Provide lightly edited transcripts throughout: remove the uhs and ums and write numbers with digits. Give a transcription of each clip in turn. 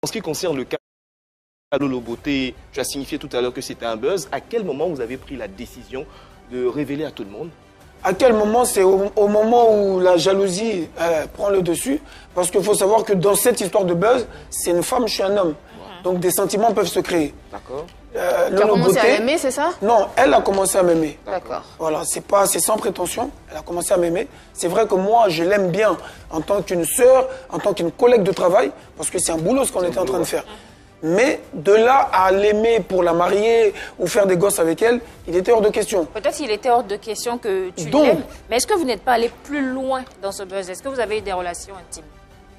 ce qui concerne le cas de Lolo Beauté, tu as signifié tout à l'heure que c'était un buzz. À quel moment vous avez pris la décision de révéler à tout le monde? À quel moment? C'est au moment où la jalousie prend le dessus. Parce qu'il faut savoir que dans cette histoire de buzz, c'est une femme, je suis un homme. Donc des sentiments peuvent se créer. D'accord. Tu as commencé à m'aimer, c'est ça? Non, elle a commencé à m'aimer. D'accord. Voilà, c'est sans prétention. Elle a commencé à m'aimer. C'est vrai que moi, je l'aime bien en tant qu'une sœur, en tant qu'une collègue de travail, parce que c'est un boulot ce qu'on était en train de faire. Mais de là à l'aimer pour la marier ou faire des gosses avec elle, il était hors de question. Peut-être qu'il était hors de question que tu l'aimes. Mais est-ce que vous n'êtes pas allé plus loin dans ce buzz? Est-ce que vous avez eu des relations intimes?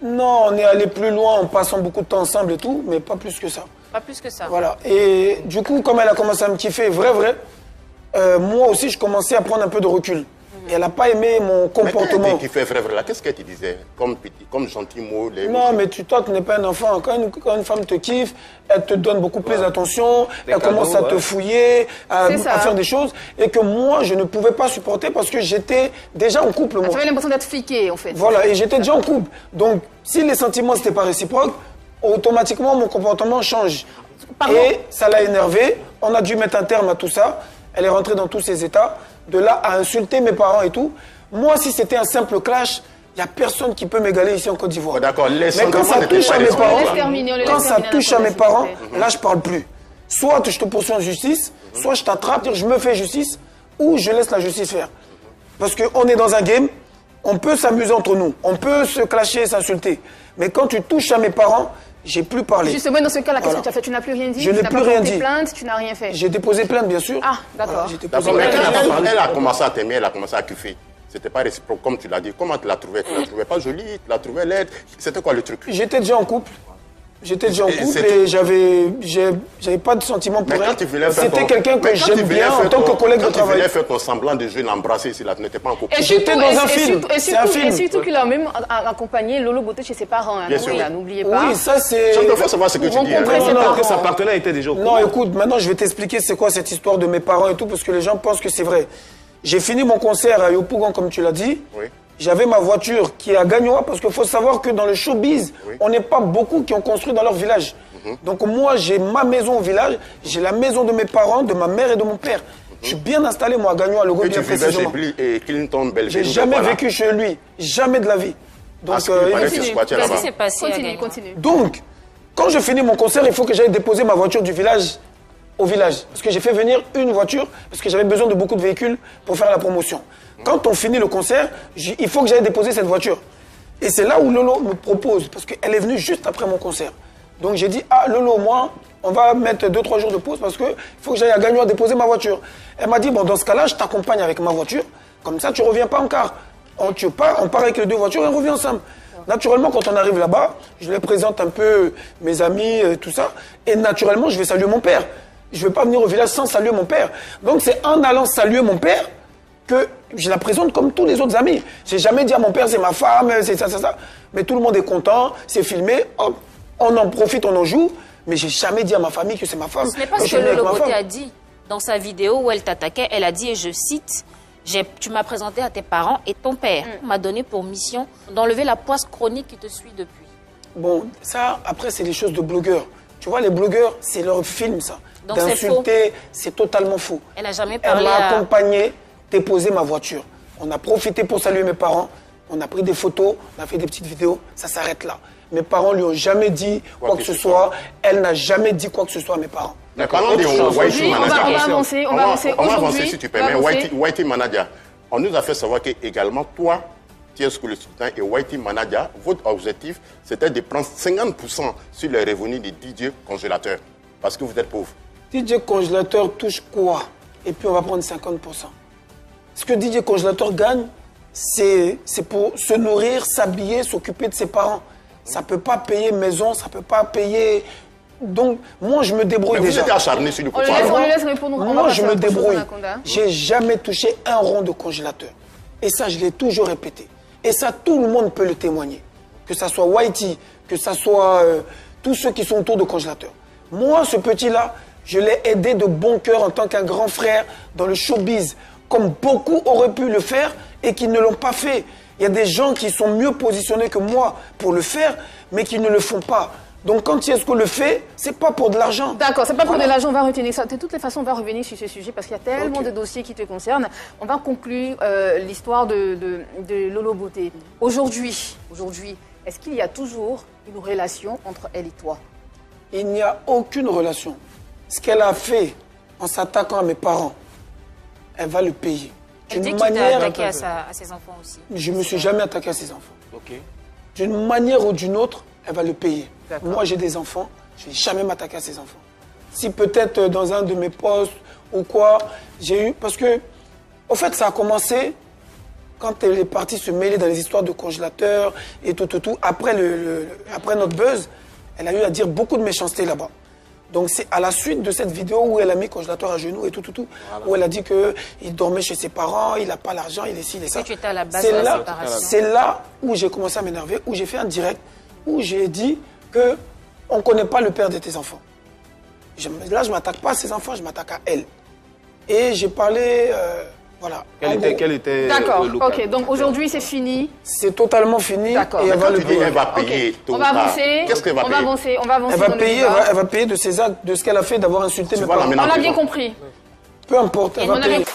Non, on est allé plus loin en passant beaucoup de temps ensemble et tout, mais pas plus que ça. Pas plus que ça. Voilà. Et du coup, comme elle a commencé à me kiffer, vrai, moi aussi, je commençais à prendre un peu de recul. Et elle n'a pas aimé mon comportement. Mais qui fait vrai, là, qu'est-ce qu'elle te disait comme gentil mot Non, mais toi, tu n'es pas un enfant. Quand une femme te kiffe, elle te donne beaucoup plus d'attention, elle commence à te fouiller, à faire des choses, et que moi, je ne pouvais pas supporter parce que j'étais déjà en couple. Tu avais l'impression d'être fliqué, en fait. Voilà, et j'étais déjà en couple. Donc, si les sentiments n'étaient pas réciproques, automatiquement, mon comportement change. Et ça l'a énervé. On a dû mettre un terme à tout ça. Elle est rentrée dans tous ses états. De là à insulter mes parents et tout. Moi, si c'était un simple clash, il n'y a personne qui peut m'égaler ici en Côte d'Ivoire. D'accord, mais quand ça touche à mes parents, là, je ne parle plus. Soit je te poursuis en justice, soit je t'attrape, je me fais justice, ou je laisse la justice faire. Parce qu'on est dans un game, on peut s'amuser entre nous, on peut se clasher et s'insulter. Mais quand tu touches à mes parents, j'ai plus parlé. Justement, dans ce cas-là, qu'est-ce que tu as fait? Tu n'as plus rien dit? Je n'ai plus rien dit. Tu n'as pas porté plainte, tu n'as rien fait? J'ai déposé plainte, bien sûr. Ah, d'accord. Elle a commencé à t'aimer, elle a commencé à kiffer. C'était pas réciproque, comme tu l'as dit. Comment tu l'as trouvée? Tu la trouvais pas jolie? Tu la trouvais laide? C'était quoi le truc? J'étais déjà en couple. J'étais déjà en couple et j'avais pas de sentiment pour elle. C'était quelqu'un que j'aime bien en tant que collègue de travail. Quand tu venais faire ton semblant de jeu, l'embrasser, si tu n'étais pas en couple. J'étais dans un film. C'est un film. Et surtout qu'il a même accompagné Lolo Beauté chez ses parents. Bien sûr. N'oubliez pas. Oui, ça c'est... Il faut savoir ce que tu dis. Non, que sa partenaire était déjà au courant. Non, écoute, maintenant je vais t'expliquer c'est quoi cette histoire de mes parents et tout, parce que les gens pensent que c'est vrai. J'ai fini mon concert à Yopougon, comme tu l'as dit. Oui. J'avais ma voiture qui est à Gagnoa, parce qu'il faut savoir que dans le showbiz, on n'est pas beaucoup qui ont construit dans leur village. Donc moi, j'ai ma maison au village, j'ai la maison de mes parents, de ma mère et de mon père. Je suis bien installé, moi, à Gagnoa, le groupe bien précisément. Et Clinton, j'ai jamais vécu chez lui, jamais de la vie. Donc, qu'est-ce qui s'est passé? Continue. Donc, quand je finis mon concert, il faut que j'aille déposer ma voiture du village au village. Parce que j'ai fait venir une voiture, parce que j'avais besoin de beaucoup de véhicules pour faire la promotion. Quand on finit le concert, il faut que j'aille déposer cette voiture. Et c'est là où Lolo me propose, parce qu'elle est venue juste après mon concert. Donc j'ai dit, ah Lolo, moi, on va mettre 2-3 jours de pause parce qu'il faut que j'aille à Gagnoa déposer ma voiture. Elle m'a dit, bon, dans ce cas-là, je t'accompagne avec ma voiture. Comme ça, tu ne reviens pas en car. On part avec les deux voitures et on revient ensemble. Naturellement, quand on arrive là-bas, je lui présente un peu mes amis, tout ça. Et naturellement, je vais saluer mon père. Je ne vais pas venir au village sans saluer mon père. Donc c'est en allant saluer mon père que je la présente comme tous les autres amis. J'ai jamais dit à mon père, c'est ma femme, c'est ça. Mais tout le monde est content, c'est filmé, hop, on en profite, on en joue. Mais j'ai jamais dit à ma famille que c'est ma femme. Ce n'est pas ce que Lolo Beauté a dit dans sa vidéo où elle t'attaquait. Elle a dit, et je cite, tu m'as présenté à tes parents et ton père m'a donné pour mission d'enlever la poisse chronique qui te suit depuis. Bon, ça, après, c'est des choses de blogueurs. Tu vois, les blogueurs, c'est leur film, ça. D'insulter, c'est totalement faux. Elle n'a jamais parlé. Elle m'a accompagné, déposé ma voiture. On a profité pour saluer mes parents. On a pris des photos, on a fait des petites vidéos. Ça s'arrête là. Mes parents lui ont jamais dit quoi que ce soit. Elle n'a jamais dit quoi que ce soit à mes parents. Mais parlons de Whitey Manadia. On va avancer si tu permets. Whitey Manadia, on nous a fait savoir que également toi, Tiesco le Sultan et Whitey Manadia, votre objectif, c'était de prendre 50% sur les revenus des DJ congélateurs. Parce que vous êtes pauvre. DJ congélateur touche quoi? Et puis on va prendre 50%. Ce que DJ congélateur gagne, c'est pour se nourrir, s'habiller, s'occuper de ses parents. Ça ne peut pas payer maison, ça ne peut pas payer... Donc, moi, je me débrouille déjà. Vous êtes acharné sur le coup. On le laisse répondre. Moi, je me débrouille. J'ai jamais touché un rond de congélateur. Et ça, je l'ai toujours répété. Et ça, tout le monde peut le témoigner. Que ça soit Whitey, que ça soit tous ceux qui sont autour de congélateur. Moi, ce petit-là, je l'ai aidé de bon cœur en tant qu'un grand frère dans le showbiz, comme beaucoup auraient pu le faire et qui ne l'ont pas fait. Il y a des gens qui sont mieux positionnés que moi pour le faire, mais qui ne le font pas. Donc quand Tiesco le fait, c'est pas pour de l'argent. D'accord, c'est pas pour Voilà. de l'argent, on va retenir ça. De toutes les façons, on va revenir sur ce sujet parce qu'il y a tellement de dossiers qui te concernent. On va conclure l'histoire de Lolo Beauté. Aujourd'hui, est-ce qu'il y a toujours une relation entre elle et toi? Il n'y a aucune relation. Ce qu'elle a fait en s'attaquant à mes parents, elle va le payer. Elle dit D'une qu'il t'a manière, attaqué à ses enfants aussi. je ne me suis jamais attaqué à ses enfants. Ok. D'une manière ou d'une autre, elle va le payer. D'accord. Moi, j'ai des enfants, je ne vais jamais m'attaquer à ses enfants. Si peut-être dans un de mes postes ou quoi, j'ai eu... Parce que, au fait, ça a commencé quand elle est partie se mêler dans les histoires de congélateurs et tout. Après, après notre buzz, elle a eu à dire beaucoup de méchanceté là-bas. Donc c'est à la suite de cette vidéo où elle a mis congélateur à genoux et tout, voilà. Où elle a dit qu'il dormait chez ses parents, il n'a pas l'argent, il est ci, il est ça. Tu étais à la base de la séparation. C'est là où j'ai commencé à m'énerver, où j'ai fait un direct, où j'ai dit qu'on ne connaît pas le père de tes enfants. Là, je ne m'attaque pas à ses enfants, je m'attaque à elle. Et j'ai parlé, voilà. Quel était D'accord, le local? ok. Donc aujourd'hui, c'est fini. C'est totalement fini. D'accord. Et elle va Quand le tu dis payer. elle va payer, Ok. tôt On ou va tard, avancer. qu'est-ce qu'elle va On va payer? avancer. On va avancer. Elle va dans le payer, débat. elle va payer de ses actes, de ce qu'elle a fait d'avoir insulté mes Tu vois la parents. menace On a des bien gens. compris. Peu importe, elle Et va on a payer. bien-